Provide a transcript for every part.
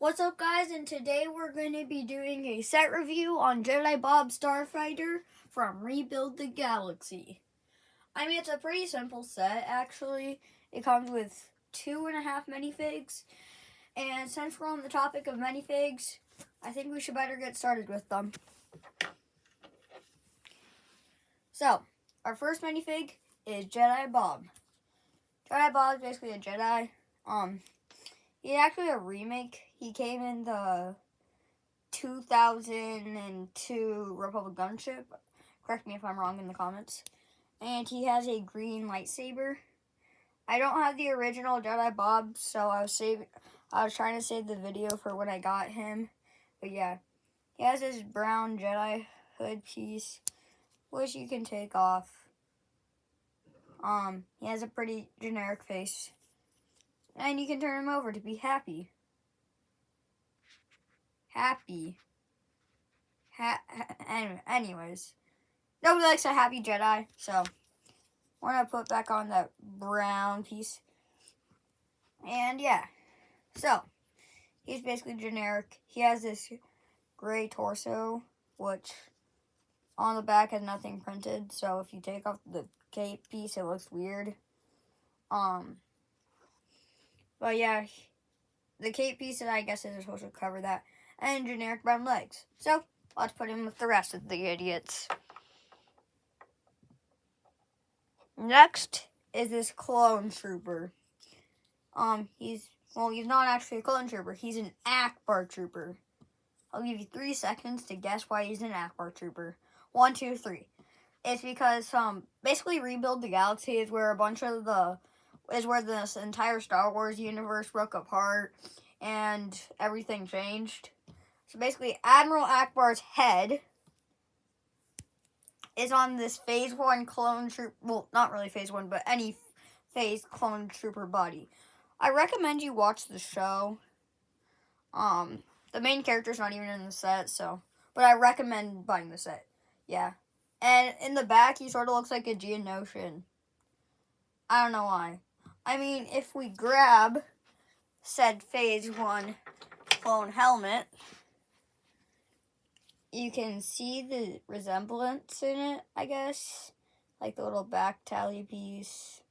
What's up, guys? And today we're going to be doing a set review on Jedi Bob Starfighter from Rebuild the Galaxy. I mean, it's a pretty simple set, actually. It comes with 2.5 minifigs. And since we're on the topic of minifigs, I think we should better get started with them. So, our first minifig is Jedi Bob. Jedi Bob is basically a Jedi. He's actually a remake. He came in the 2002 Republic gunship. Correct me if I'm wrong in the comments. And he has a green lightsaber. I don't have the original Jedi Bob, so I was trying to save the video for when I got him. But yeah, he has this brown Jedi hood piece, which you can take off. He has a pretty generic face. And you can turn him over to be happy. Anyways, nobody likes a happy Jedi, so we're gonna put back on that brown piece. And yeah, so he's basically generic. He has this gray torso, which on the back has nothing printed. So if you take off the cape piece, it looks weird. But yeah, the cape piece, I guess, is supposed to cover that. And generic brown legs. So let's put him with the rest of the idiots. Next is this clone trooper. He's not actually a clone trooper. He's an Akbar trooper. I'll give you 3 seconds to guess why he's an Akbar trooper. 1, 2, 3. It's because basically Rebuild the Galaxy is where this entire Star Wars universe broke apart and everything changed. So basically, Admiral Akbar's head is on this Phase 1 clone trooper. Well, not really Phase 1, but any Phase clone trooper body. I recommend you watch the show. The main character's not even in the set, but I recommend buying the set. Yeah. And in the back, he sort of looks like a Geonosian. I don't know why. I mean, if we grab said Phase 1 clone helmet, you can see the resemblance in it, I guess. Like the little back tally piece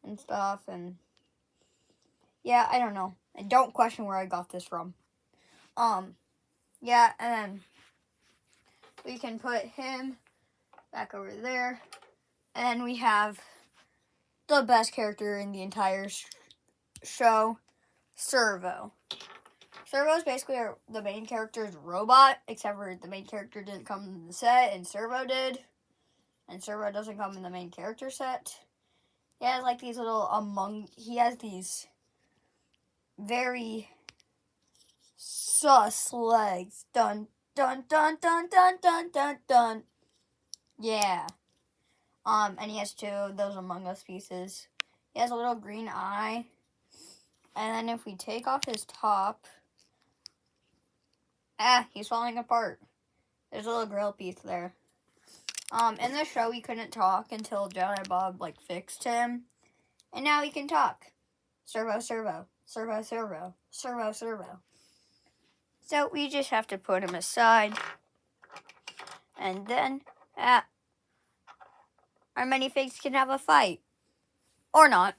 and stuff. And yeah, I don't know. And don't question where I got this from. Yeah, and then we can put him back over there. And we have the best character in the entire show, Servo. Servo is basically the main character's robot, except for the main character didn't come in the set, and Servo did. And Servo doesn't come in the main character set. He has like these he has these very sus legs. Dun, dun, dun, dun, dun, dun, dun, dun. Yeah. And he has 2 of those Among Us pieces. He has a little green eye. And then if we take off his top, he's falling apart. There's a little grill piece there. In the show, he couldn't talk until Jedi Bob, fixed him. And now he can talk. Servo, servo. Servo, servo. Servo, servo. So we just have to put him aside. And then, our minifigs can have a fight. Or not.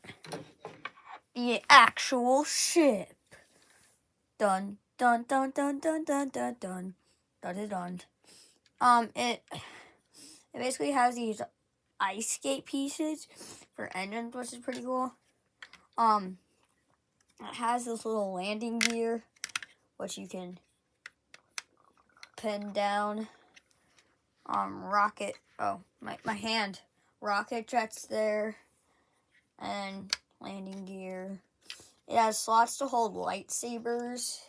The actual ship. Dun, dun, dun, dun, dun, dun, dun, dun. Dun, dun. It basically has these ice skate pieces for engines, which is pretty cool. It has this little landing gear, which you can pin down. Rocket. Oh, my hand. Rocket jets there, and landing gear. It has slots to hold lightsabers,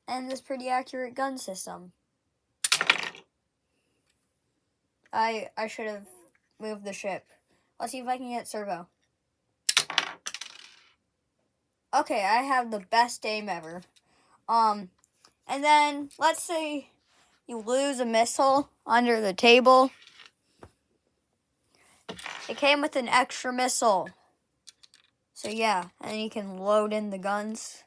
and this pretty accurate gun system. I should have moved the ship. Let's see if I can get Servo. Okay, I have the best aim ever. And then let's say you lose a missile under the table. It came with an extra missile. So yeah, and you can load in the guns.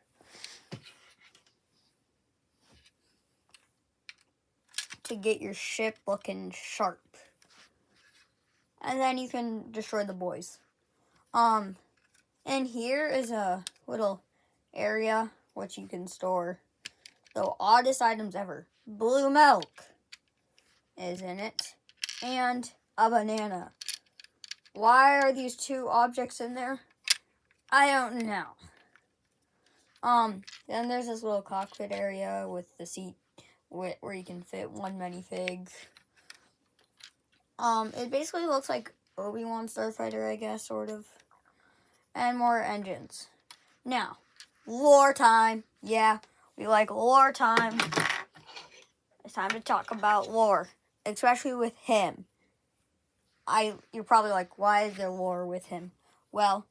to get your ship looking sharp. And then you can destroy the boys. And here is a little area which you can store the oddest items ever. Blue milk is in it, and a banana. Why are these two objects in there? I don't know. Then there's this little cockpit area with the seat where you can fit one minifig. It basically looks like Obi-Wan starfighter, I guess, sort of. And more engines. Now, lore time. Yeah, we like lore time. It's time to talk about lore, especially with him. You're probably like, why is there lore with him? Well,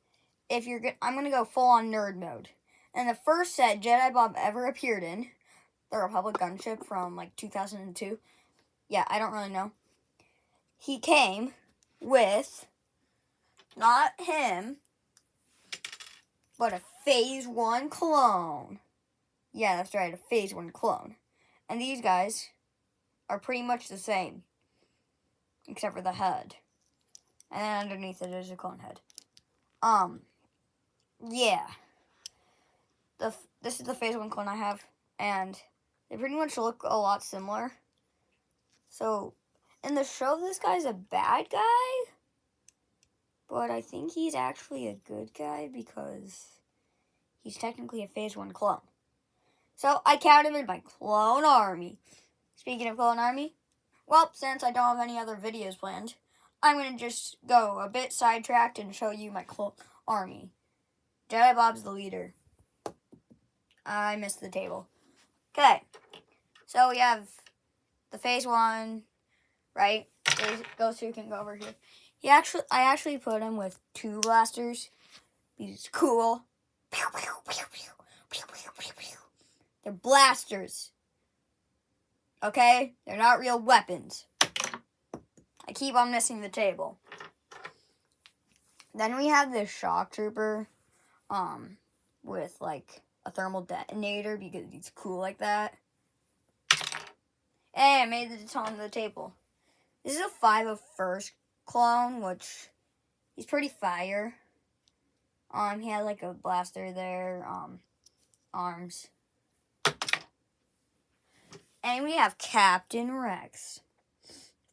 I'm gonna go full on nerd mode. And the first set Jedi Bob ever appeared in, the Republic gunship from like 2002. Yeah, I don't really know. He came with not him, but a Phase 1 clone. Yeah, that's right, a Phase 1 clone. And these guys are pretty much the same, except for the head. And then underneath it is a clone head. Yeah. This is the Phase 1 clone I have, and they pretty much look a lot similar. So, in the show, this guy's a bad guy, but I think he's actually a good guy because he's technically a Phase 1 clone. So, I count him in my clone army. Speaking of clone army, well, since I don't have any other videos planned, I'm going to just go a bit sidetracked and show you my clone army. Jedi Bob's the leader. I missed the table. Okay, so we have the Phase 1, right? Ghost can go over here. I actually put him with 2 blasters. He's cool. They're blasters. Okay? They're not real weapons. I keep on missing the table. Then we have this shock trooper, with like a thermal detonator because he's cool like that. Hey, I made it on the table. This is a 501st clone, which he's pretty fire. He has like a blaster there, arms. And we have Captain Rex.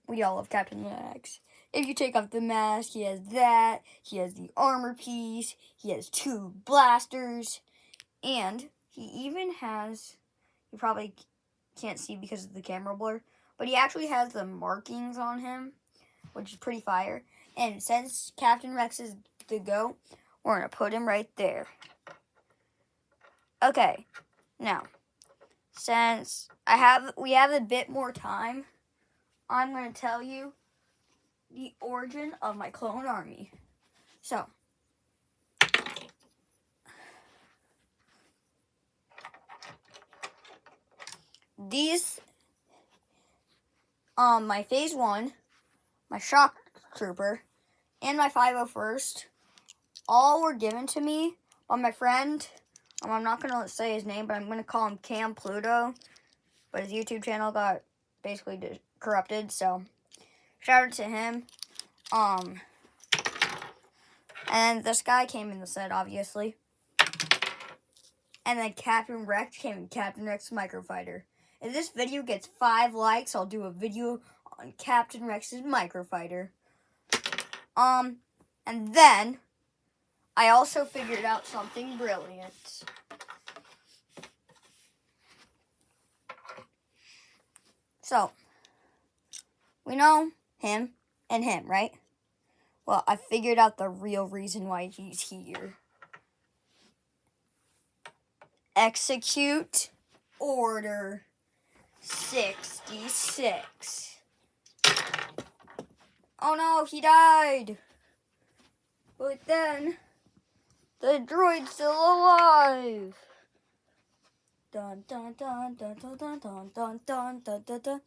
We all love Captain Rex. If you take off the mask, he has that. He has the armor piece. He has 2 blasters. And he even has, you probably can't see because of the camera blur, but he actually has the markings on him, which is pretty fire. And since Captain Rex is the GOAT, we're going to put him right there. Okay, now, since we have a bit more time, I'm going to tell you the origin of my clone army. So, these, my Phase 1, my Shock Trooper, and my 501st, all were given to me by my friend. I'm not going to say his name, but I'm going to call him Cam Pluto. But his YouTube channel got basically corrupted, so shout out to him. And this guy came in the set, obviously. And then Captain Rex came in Captain Rex Microfighter. If this video gets 5 likes, I'll do a video on Captain Rex's Microfighter. And then I also figured out something brilliant. So, we know him and him, right? Well, I figured out the real reason why he's here. Execute Order 66. Oh no, he died. But then, the droid's still alive. Dun dun dun dun dun dun dun dun dun dun dun dun.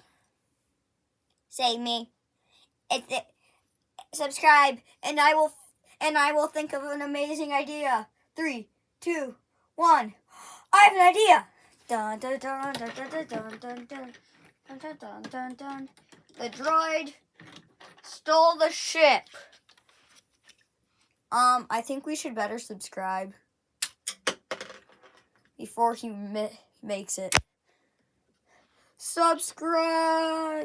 Save me. Subscribe, and I will think of an amazing idea. 3, 2, 1. I have an idea. Dun dun dun dun dun dun dun dun. Dun, dun, dun, dun, dun. The droid stole the ship. I think we should better subscribe before he makes it. Subscribe!